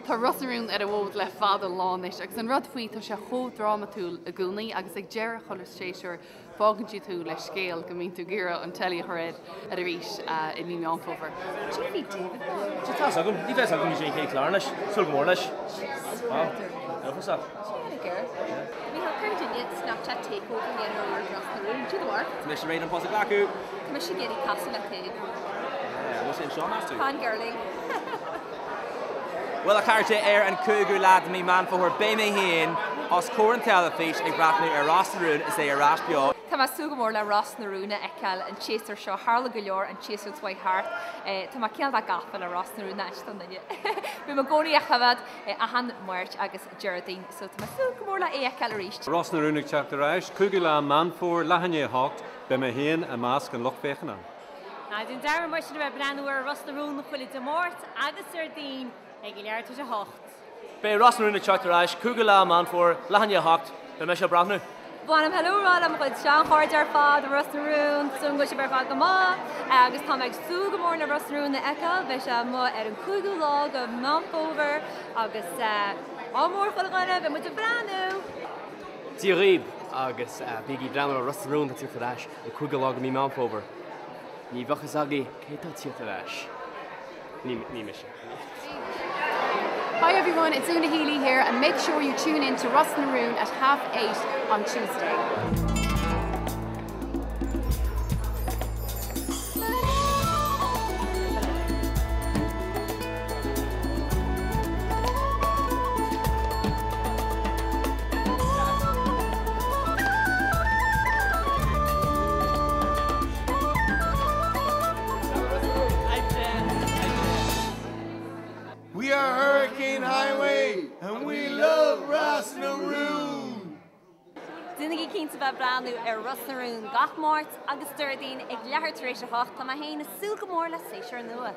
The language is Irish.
Tá Rossarún ar a bhód le fada láis, agus an rud faoi tá sé chódráma túil a gúnaí agus ag dearach cholas séisiúr fágantí tú le scéal go mín tú gira an telí choréid ar a rís i mí anfóver. David? Tá agam, ní bheits agam ní sé cé clár leis, sul mór leis. Fosach. We have continued Snapchat takeover in our Rossarún. Do the work. Commission raid an posa glacu. Commission getting castle at the What's in Sean has to? Pan girling. Well, a character an cougar lad me man for her be me hin os coran telefish ag brathnú ar Rossarún is é ar rasbio. Tá má sugamór le Rossarún ecal an chaser seo Harla go leor an chaser twai hart. Tá má ceal a gafal a Rossarún eistan na. Bí má gcóí a chafad a han muirt agus Geraldine, so tá má sugamór le ecal a ríist. Rossarún ag teachtar éis, cougar lá man for lehanne hocht be me hin a másc an lochfechanna. Na dún dar mar sin bheith breanúir Rossarún chuile de mórt agus Geraldine ag leir tu a hocht. Be Rossarún ag teachtar éis, cougar lá man for lehanne hocht be me se brathnú. Bhánam helúrá am chuid sean cháid ar fád a Rossarún, sun go sé bar fád go má, agus tá ag sugamór na Rossarún na ecal, bheith se má ar an cúgú lá go Mountfover agus ámór chuilgáine bheith mu a breanú. Tíoríb agus bíí breanú a Rossarún a tíochtar éis an cúgú lá go mí Mountfover. Ní bhechas agaí cétá tíochtar éis. Ní me se. Hi everyone, it's Una Healy here and make sure you tune in to Rossarún at 8:30 on Tuesday. We are Hurricane Highway and we love Rossarún. Dúnigí cinnta bheith breanú ar Rossarún gach mórt agus Geraldine ag leithir tar éis a hocht tá má héana na sugamór le séisiúr nua.